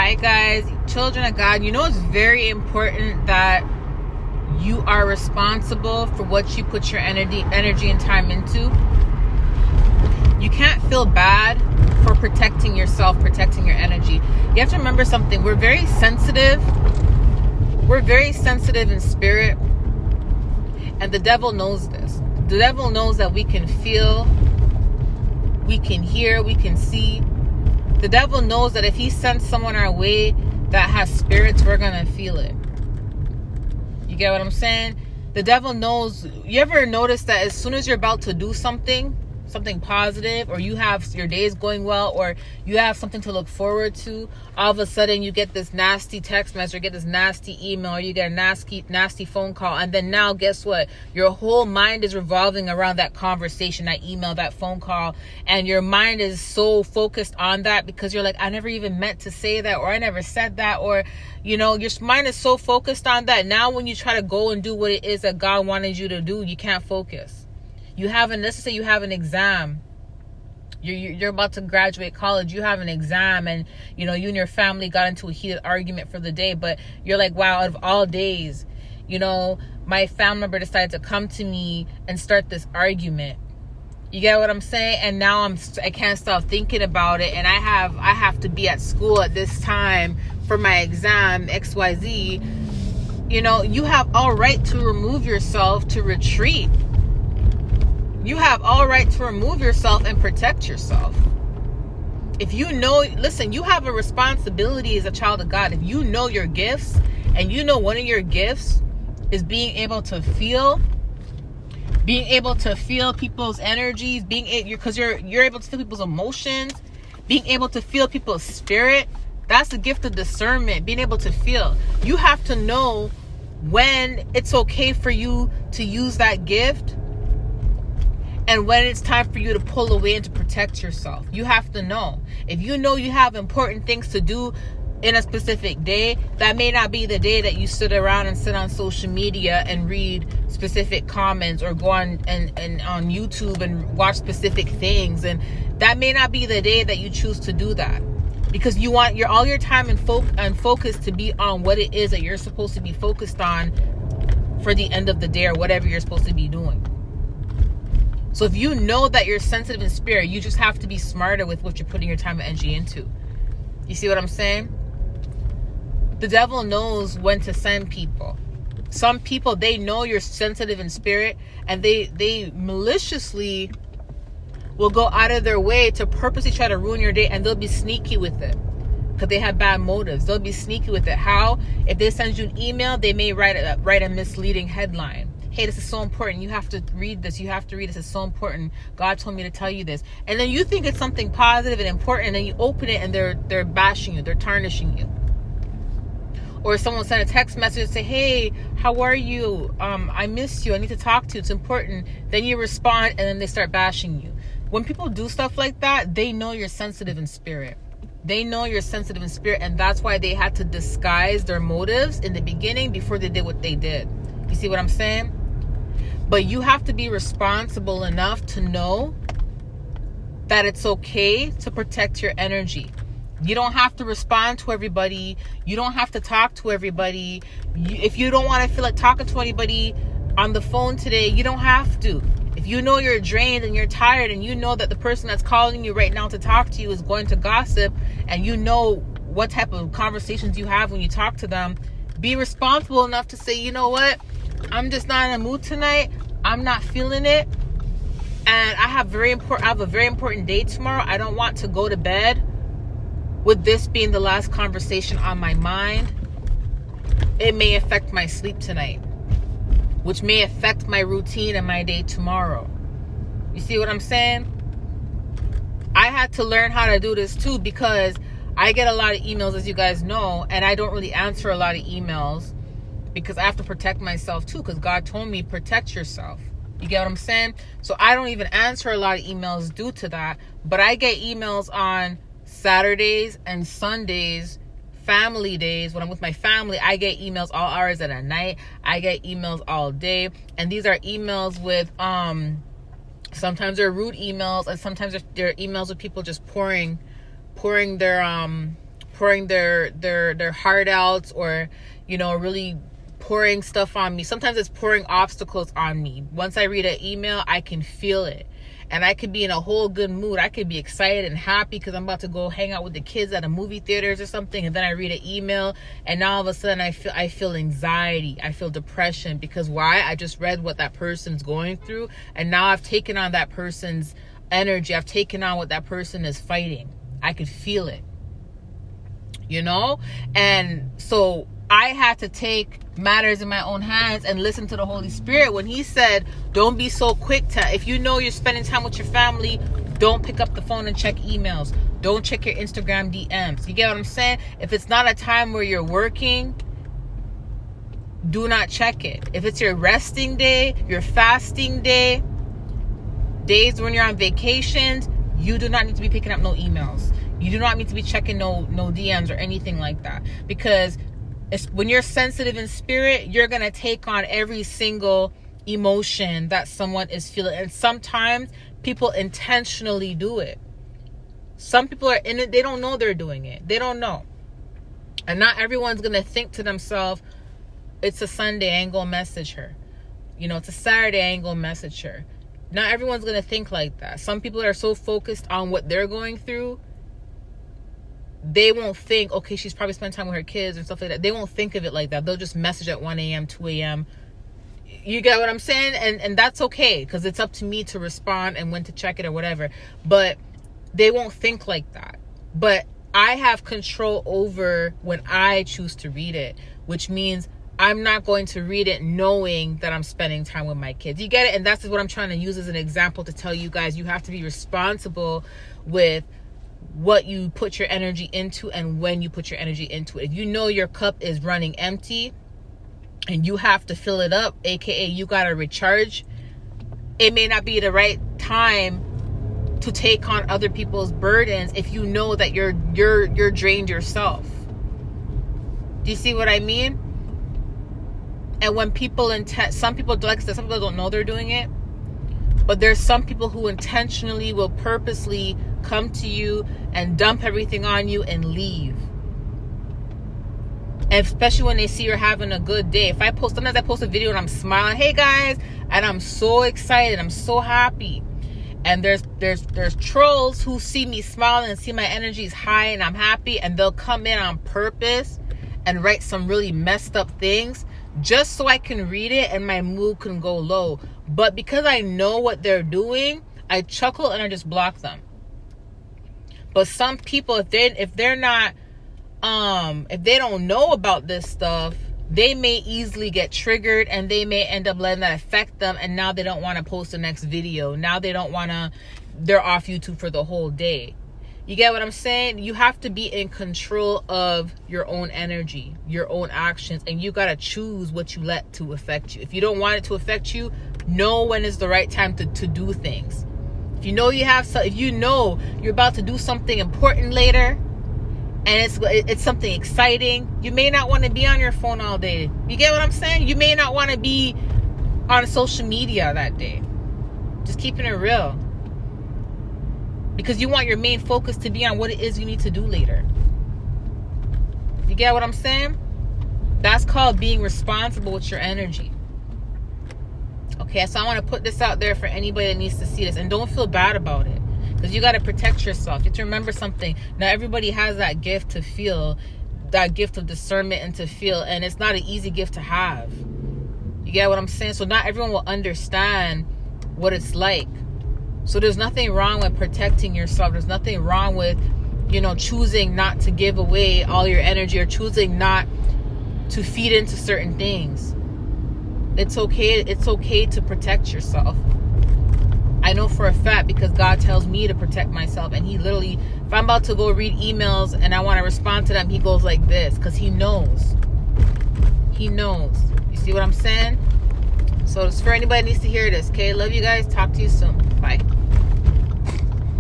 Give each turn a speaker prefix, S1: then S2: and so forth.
S1: Hi guys, children of God. You know it's very important that you are responsible for what you put your energy and time into. You can't feel bad for protecting yourself, protecting your energy. You have to remember something. We're very sensitive. We're very sensitive in spirit. And the devil knows this. The devil knows that we can feel, we can hear, we can see. The devil knows that if he sends someone our way that has spirits, we're going to feel it. You get what I'm saying? The devil knows. You ever notice that as soon as you're about to do something positive, or you have your day is going well, or you have something to look forward to, all of a sudden you get this nasty text message, or get this nasty email, or you get a nasty phone call, and then now guess what? Your whole mind is revolving around that conversation, that email, that phone call, and your mind is so focused on that because you're like, I never even meant to say that, or I never said that, or you know, your mind is so focused on that. Now when you try to go and do what it is that God wanted you to do, you can't focus. Let's say you have an exam. You're about to graduate college. You have an exam, and you and your family got into a heated argument for the day. But you're like, wow, out of all days, my family member decided to come to me and start this argument. You get what I'm saying? And now I can't stop thinking about it, and I have to be at school at this time for my exam XYZ. You have all right to remove yourself, to retreat. You have all right to remove yourself and protect yourself. If listen, you have a responsibility as a child of God. If you know your gifts, and one of your gifts is being able to feel people's energies, because you're able to feel people's emotions, being able to feel people's spirit. That's the gift of discernment, being able to feel. You have to know when it's okay for you to use that gift, and when it's time for you to pull away and to protect yourself. You have to know. If you know you have important things to do in a specific day, that may not be the day that you sit around and sit on social media and read specific comments, or go on and on YouTube and watch specific things. And that may not be the day that you choose to do that, because you want all your time and focus to be on what it is that you're supposed to be focused on for the end of the day, or whatever you're supposed to be doing. So if you know that you're sensitive in spirit, you just have to be smarter with what you're putting your time and energy into. You see what I'm saying? The devil knows when to send people. Some people, they know you're sensitive in spirit, and they maliciously will go out of their way to purposely try to ruin your day, and they'll be sneaky with it because they have bad motives. They'll be sneaky with it. How? If they send you an email, they may write a misleading headline. Hey, this is so important. You have to read this. You have to read this. It's so important. God told me to tell you this. And then you think it's something positive and important, and then you open it and they're bashing you. They're tarnishing you. Or someone sent a text message and say, hey, how are you? I miss you. I need to talk to you. It's important. Then you respond, and then they start bashing you. When people do stuff like that, they know you're sensitive in spirit. They know you're sensitive in spirit, and that's why they had to disguise their motives in the beginning before they did what they did. You see what I'm saying? But you have to be responsible enough to know that it's okay to protect your energy. You don't have to respond to everybody. You don't have to talk to everybody. If you don't want to feel like talking to anybody on the phone today, you don't have to. If you know you're drained and you're tired, and you know that the person that's calling you right now to talk to you is going to gossip, and you know what type of conversations you have when you talk to them, be responsible enough to say, you know what? I'm just not in a mood tonight. I'm not feeling it. And I have a very important day tomorrow. I don't want to go to bed with this being the last conversation on my mind. It may affect my sleep tonight, which may affect my routine and my day tomorrow. You see what I'm saying? I had to learn how to do this too, because I get a lot of emails, as you guys know, and I don't really answer a lot of emails, because I have to protect myself too, because God told me protect yourself. You get what I'm saying? So I don't even answer a lot of emails due to that. But I get emails on Saturdays and Sundays, family days. When I'm with my family, I get emails all hours of the night. I get emails all day. And these are emails with sometimes they're rude emails, and sometimes they're emails with people just pouring pouring their heart out, or, you know, really pouring stuff on me. Sometimes it's pouring obstacles on me. Once I read an email, I can feel it. And I could be in a whole good mood. I could be excited and happy because I'm about to go hang out with the kids at a movie theaters or something. And then I read an email, and now all of a sudden I feel anxiety. I feel depression. Because why? I just read what that person's going through. And now I've taken on that person's energy. I've taken on what that person is fighting. I could feel it. You know? And so I had to take matters in my own hands and listen to the Holy Spirit when he said, don't be so quick to, if you know you're spending time with your family, don't pick up the phone and check emails. Don't check your Instagram DMs. You get what I'm saying? If it's not a time where you're working, do not check it. If it's your resting day, your fasting day, days when you're on vacations, you do not need to be picking up no emails. You do not need to be checking no DMs or anything like that. Because when you're sensitive in spirit, you're going to take on every single emotion that someone is feeling. And sometimes people intentionally do it. Some people are in it, they don't know they're doing it. They don't know. And not everyone's going to think to themselves, it's a Sunday, I ain't going to message her. You know, it's a Saturday, I ain't going to message her. Not everyone's going to think like that. Some people are so focused on what they're going through, they won't think, okay, she's probably spending time with her kids and stuff like that. They won't think of it like that. They'll just message at 1 a.m., 2 a.m. You get what I'm saying? And that's okay, because it's up to me to respond and when to check it or whatever. But they won't think like that. But I have control over when I choose to read it, which means I'm not going to read it knowing that I'm spending time with my kids. You get it? And that's what I'm trying to use as an example to tell you guys, you have to be responsible with what you put your energy into and when you put your energy into it. If you know your cup is running empty and you have to fill it up, aka you gotta recharge, it may not be the right time to take on other people's burdens if you know that you're drained yourself. Do you see what I mean? And when people some people, like I said, some people don't know they're doing it, but there's some people who intentionally will purposely come to you and dump everything on you and leave. And especially when they see you're having a good day. Sometimes I post a video and I'm smiling, hey guys, and I'm so excited, I'm so happy. And there's trolls who see me smiling and see my energy is high and I'm happy, and they'll come in on purpose and write some really messed up things just so I can read it and my mood can go low. But because I know what they're doing, I chuckle and I just block them. But some people, if they're not, if they don't know about this stuff, they may easily get triggered and they may end up letting that affect them. And now they don't want to post the next video. Now they're off YouTube for the whole day. You get what I'm saying? You have to be in control of your own energy, your own actions, and you got to choose what you let to affect you. If you don't want it to affect you, know when is the right time to do things. If you know if you know you're about to do something important later, and it's something exciting, you may not want to be on your phone all day. You get what I'm saying? You may not want to be on social media that day. Just keeping it real. Because you want your main focus to be on what it is you need to do later. You get what I'm saying? That's called being responsible with your energy. Okay, so I want to put this out there for anybody that needs to see this. And don't feel bad about it. Because you got to protect yourself. You have to remember something. Now, everybody has that gift to feel. That gift of discernment and to feel. And it's not an easy gift to have. You get what I'm saying? So not everyone will understand what it's like. So there's nothing wrong with protecting yourself. There's nothing wrong with, choosing not to give away all your energy or choosing not to feed into certain things. It's okay. It's okay to protect yourself. I know for a fact because God tells me to protect myself. And he literally, if I'm about to go read emails and I want to respond to them, he goes like this because he knows. He knows. You see what I'm saying? So it's for anybody that needs to hear this. Okay. Love you guys. Talk to you soon. Bye.